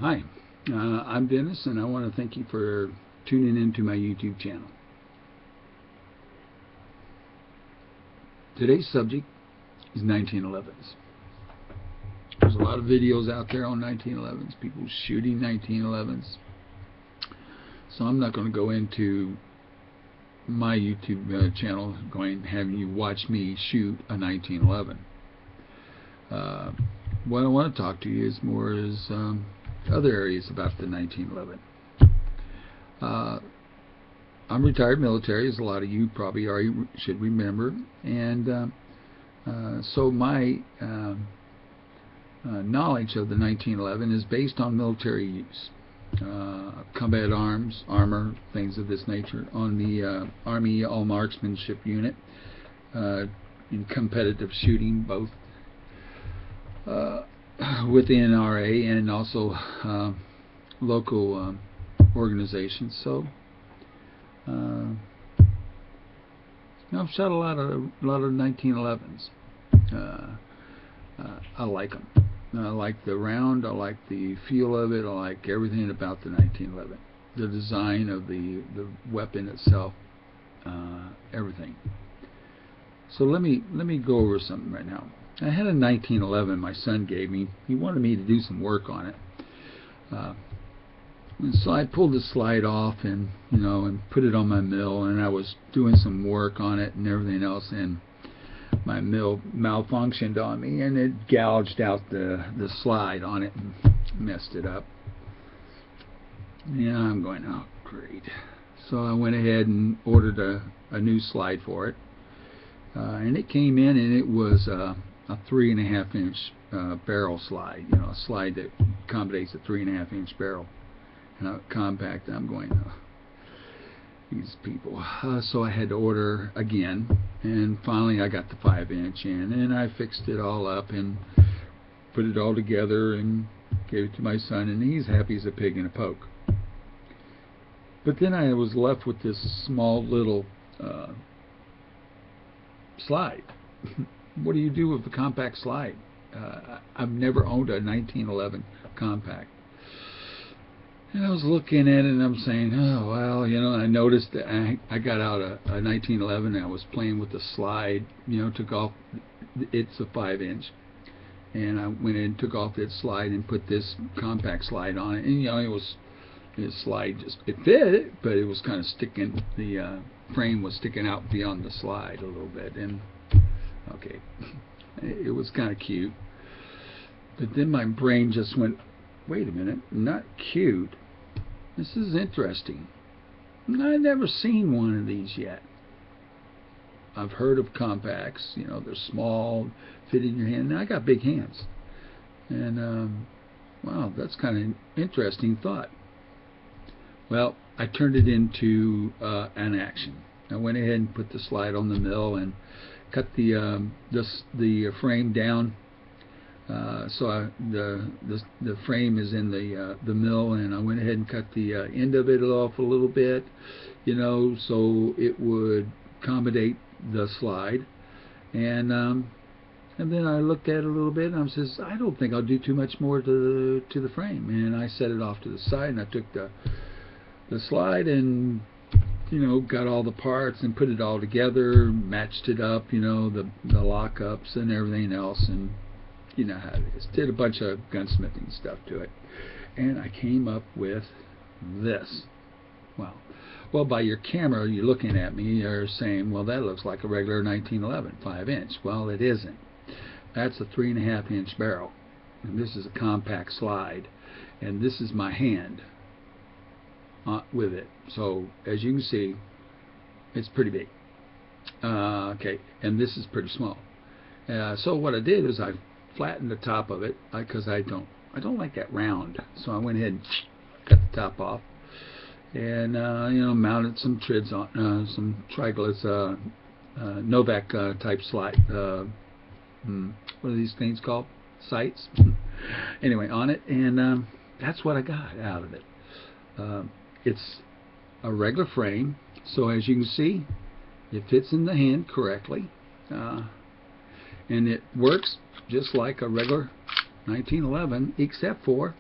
Hi, I'm Dennis, and I want to thank you for tuning into my YouTube channel. Today's subject is 1911s. There's a lot of videos out there on 1911s, people shooting 1911s. So I'm not going to go into my YouTube channel having you watch me shoot a 1911. What I want to talk to you is other areas about the 1911. I'm retired military, as a lot of you probably should remember, and so my knowledge of the 1911 is based on military use, combat arms, armor, things of this nature, on the Army All Marksmanship Unit, in competitive shooting, both within RA and also local organizations. So I've shot a lot of 1911s. I like them. I like the round. I like the feel of it. I like everything about the 1911. The design of the weapon itself. Everything. So let me go over something right now. I had a 1911 my son gave me. He wanted me to do some work on it. And so I pulled the slide off and put it on my mill, and I was doing some work on it and everything else, and my mill malfunctioned on me, and it gouged out the slide on it and messed it up. Yeah, I'm going, oh great. So I went ahead and ordered a new slide for it, and it came in, and it was a 3.5 inch barrel slide, a slide that accommodates a 3.5 inch barrel, and compact. I'm going, these people. So I had to order again, and finally I got the 5 inch in, and I fixed it all up and put it all together and gave it to my son, and he's happy as a pig in a poke. But then I was left with this small little slide. What do you do with a compact slide? I've never owned a 1911 compact. And I was looking at it and I'm saying, oh well, I noticed that I got out a 1911 and I was playing with the slide, took off, it's a 5 inch. And I went in and took off that slide and put this compact slide on it. And this slide it fit, but it was kind of sticking, the frame was sticking out beyond the slide a little bit. And okay, it was kind of cute. But then my brain just went, wait a minute, not cute. This is interesting. I've never seen one of these yet. I've heard of compacts, they're small, fit in your hand. Now I got big hands. And wow, that's kind of an interesting thought. Well, I turned it into an action. I went ahead and put the slide on the mill and cut the frame down. So the frame is in the mill, and I went ahead and cut the end of it off a little bit, so it would accommodate the slide. And then I looked at it a little bit, and I says, I don't think I'll do too much more to the frame. And I set it off to the side, and I took the slide and got all the parts and put it all together, matched it up, the lockups and everything else, and you know how it is. Did a bunch of gunsmithing stuff to it, and I came up with this. Well, by your camera, you're looking at me, you're saying, well, that looks like a regular 1911 5 inch. Well, it isn't. That's a 3.5 inch barrel, and this is a compact slide, and this is my hand with it. So as you can see, it's pretty big. Okay, and this is pretty small. So what I did is I flattened the top of it, because I don't like that round. So I went ahead and cut the top off, and mounted some trids on, some triglets, Novak type slide. What are these things called? Sights. Anyway, on it, and that's what I got out of it. It's a regular frame, so as you can see, it fits in the hand correctly, and it works just like a regular 1911, except for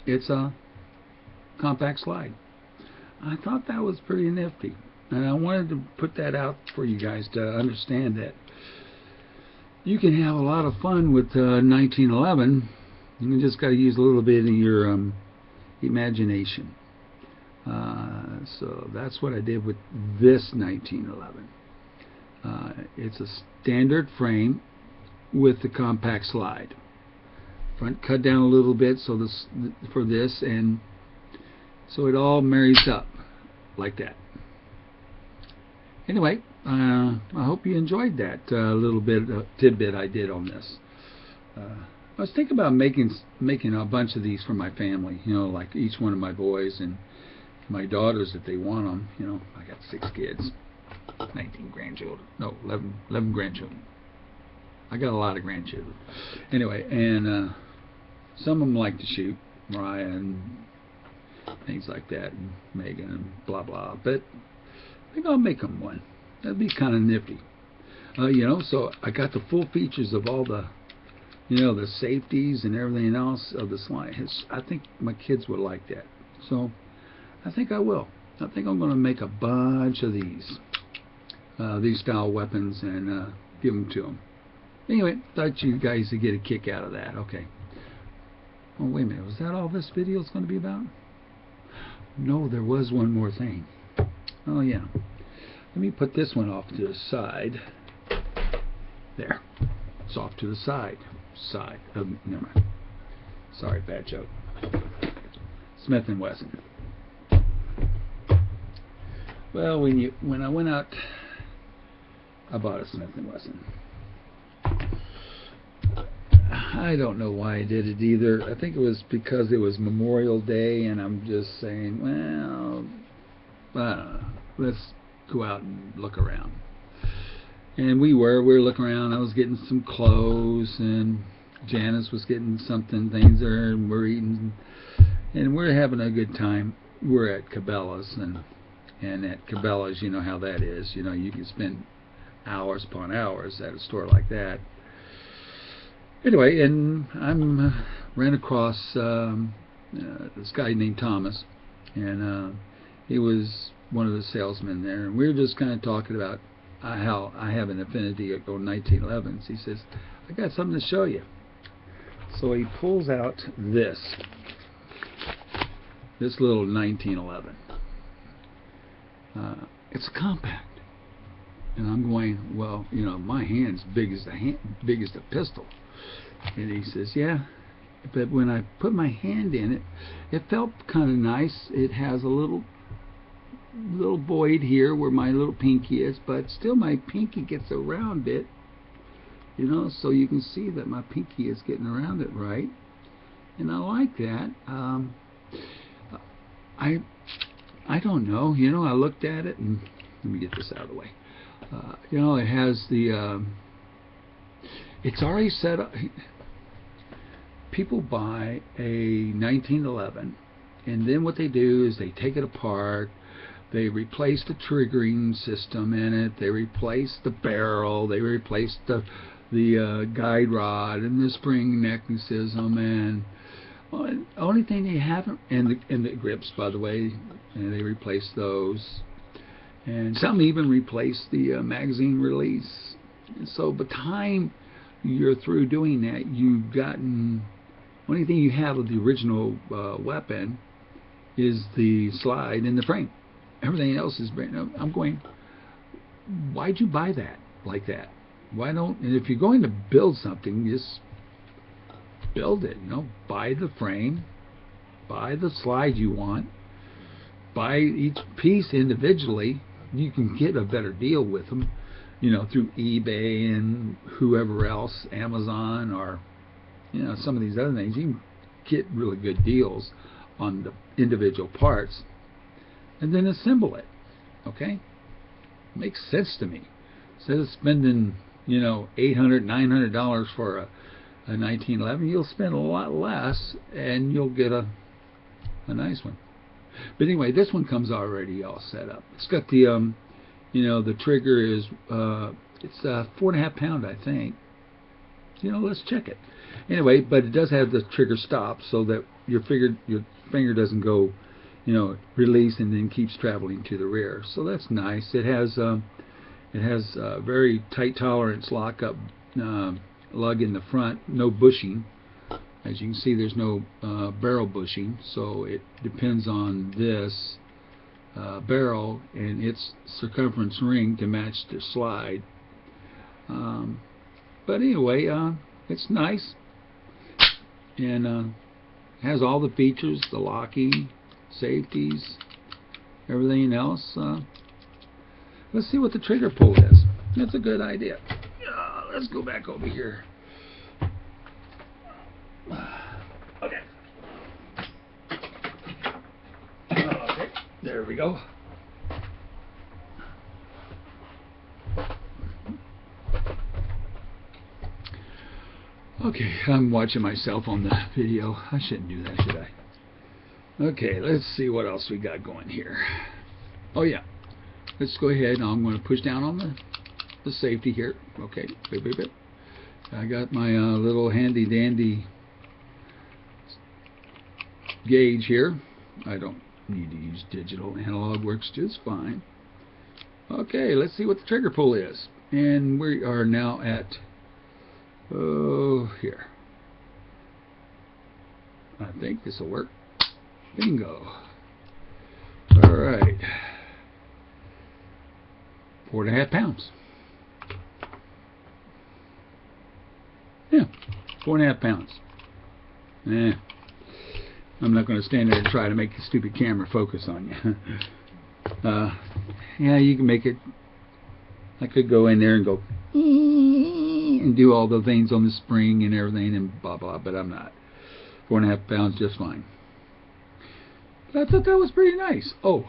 it's a compact slide. I thought that was pretty nifty, and I wanted to put that out for you guys to understand that you can have a lot of fun with 1911. You just got to use a little bit of your imagination. So that's what I did with this 1911. It's a standard frame with the compact slide. Front cut down a little bit so this for this, and so it all marries up like that. Anyway, I hope you enjoyed that little bit tidbit I did on this. I was thinking about making a bunch of these for my family, you know, like each one of my boys and my daughters if they want them. You know, I got 6 kids, 19 grandchildren, no, 11 grandchildren. I got a lot of grandchildren. Anyway, and some of them like to shoot, Mariah and things like that, and Megan and blah blah. But I think I'll make them one. That'd be kind of nifty. You know, so I got the full features of all the, you know, the safeties and everything else of the slide. I think my kids would like that. So I think I will. I think I'm going to make a bunch of these style weapons and give them to them. Anyway, thought you guys would get a kick out of that. Okay. Oh, wait a minute. Was that all this video is going to be about? No, there was one more thing. Oh, yeah. Let me put this one off to the side. There. It's off to the side. Never mind. Sorry, bad joke. Smith & Wesson. Well, when I went out, I bought a Smith & Wesson. I don't know why I did it either. I think it was because it was Memorial Day, and I'm just saying, well, I don't know. Let's go out and look around. And we were looking around. I was getting some clothes, and Janice was getting things there, and we're eating, and we're having a good time. We're at Cabela's, and at Cabela's, you know how that is. You know, you can spend hours upon hours at a store like that. Anyway, and I ran across this guy named Thomas, and he was one of the salesmen there, and we were just kind of talking about how I have an affinity for 1911s. He says, I got something to show you. So he pulls out this little 1911. It's a compact. And I'm going, well, you know, my hand's big as a pistol. And he says, yeah, but when I put my hand in it, it felt kind of nice. It has a little void here where my little pinky is, but still my pinky gets around it, you know, so you can see that my pinky is getting around it right. And I like that. I don't know, you know, I looked at it, and let me get this out of the way. You know, it has the it's already set up. People buy a 1911, and then what they do is they take it apart, they replace the triggering system in it, they replace the barrel, they replace the guide rod and the spring mechanism, and the only thing they haven't, and the grips, by the way, and they replace those, and some even replace the magazine release. And so by the time you're through doing that, you've gotten, only thing you have of the original weapon is the slide and the frame. Everything else is brand new. I'm going, why'd you buy that like that? Why don't, and if you're going to build something, just build it, you know, buy the frame, buy the slide you want, buy each piece individually. You can get a better deal with them, you know, through eBay and whoever else, Amazon, or, you know, some of these other things. You can get really good deals on the individual parts, and then assemble it. Okay, makes sense to me. Instead of spending, you know, $800, $900 for a 1911, you'll spend a lot less, and you'll get a nice one. But anyway, this one comes already all set up. It's got the you know, the trigger is it's 4.5 pound, I think. You know, let's check it. Anyway, but it does have the trigger stop, so that your finger doesn't go, release and then keeps traveling to the rear. So that's nice. It has very tight tolerance lockup lug in the front. No bushing. As you can see, there's no barrel bushing, so it depends on this barrel and its circumference ring to match the slide. But anyway, it's nice, and has all the features, the locking, safeties, everything else. Let's see what the trigger pull is. That's a good idea. Let's go back over here. Okay. Okay, there we go. Okay, I'm watching myself on the video. I shouldn't do that, should I? Okay, let's see what else we got going here. Oh yeah, let's go ahead. I'm going to push down on the safety here. Okay, beep, beep, beep. I got my little handy dandy gauge here. I don't need to use digital. Analog works just fine. Okay, let's see what the trigger pull is. And we are now at here. I think this will work. Bingo. Alright. 4.5 pounds. Yeah, 4.5 pounds. I'm not going to stand there and try to make the stupid camera focus on you. Yeah, you can make it. I could go in there and go and do all the things on the spring and everything and blah blah, but I'm not. 4.5 pounds, just fine. But I thought that was pretty nice. Oh,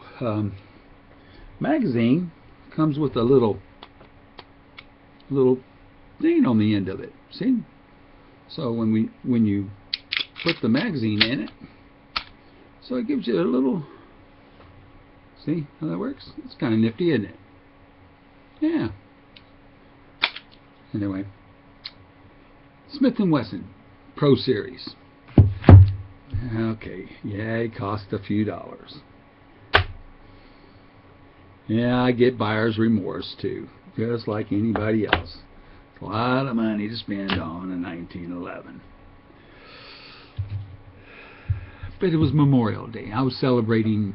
magazine comes with a little thing on the end of it. See? So when you put the magazine in it, so it gives you a little. See how that works? It's kind of nifty, isn't it? Yeah. Anyway, Smith & Wesson Pro Series. Okay, yeah, it cost a few dollars. Yeah, I get buyer's remorse too, just like anybody else. It's a lot of money to spend on a 1911. But it was Memorial Day. I was celebrating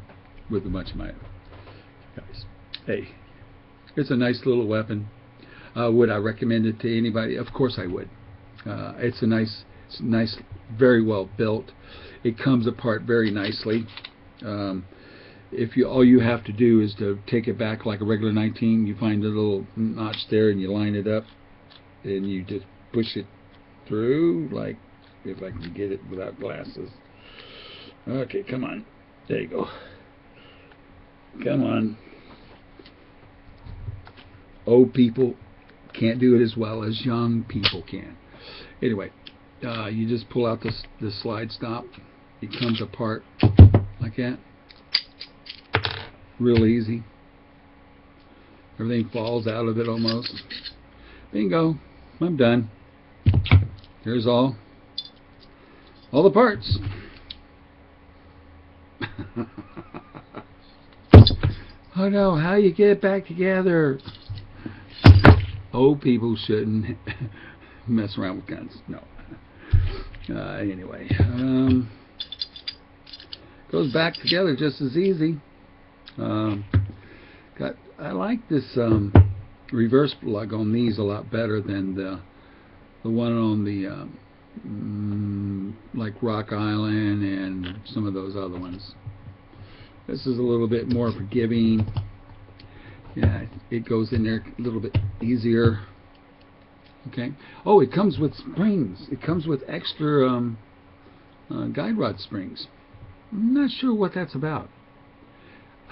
with a bunch of my guys. Hey, it's a nice little weapon. Would I recommend it to anybody? Of course I would. It's nice, very well built. It comes apart very nicely. All you have to do is to take it back like a regular 19. You find a little notch there and you line it up, and you just push it through. Like, if I can get it without glasses. Okay, come on. There you go. Come on. Old people can't do it as well as young people can. Anyway, you just pull out the slide stop. It comes apart like that. Real easy. Everything falls out of it almost. Bingo. I'm done. Here's all the parts. Oh no, how you get it back together? Old people shouldn't mess around with guns. No. Anyway, goes back together just as easy. I like this reverse plug on these a lot better than the one on the like Rock Island and some of those other ones. This is a little bit more forgiving. Yeah, it goes in there a little bit easier. Okay. Oh, it comes with springs. It comes with extra guide rod springs. I'm not sure what that's about.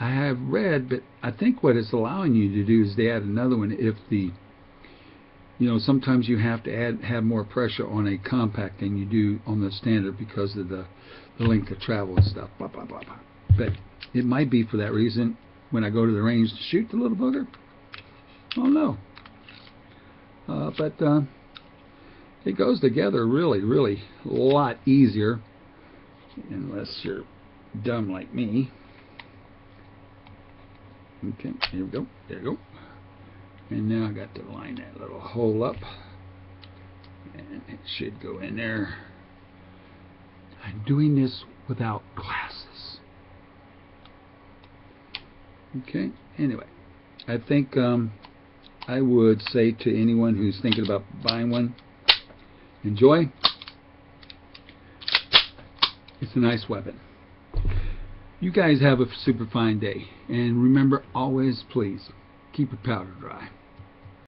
I have read, but I think what it's allowing you to do is to add another one if sometimes you have to have more pressure on a compact than you do on the standard because of the length of travel and stuff. Blah, blah, blah, blah. But it might be for that reason when I go to the range to shoot the little booger. Oh no. But it goes together really, really a lot easier unless you're dumb like me. Okay, here we go. There we go. And now I got to line that little hole up, and it should go in there. I'm doing this without glasses. Okay, anyway, I think I would say to anyone who's thinking about buying one, enjoy. It's a nice weapon. You guys have a super fine day, and remember, always please keep your powder dry.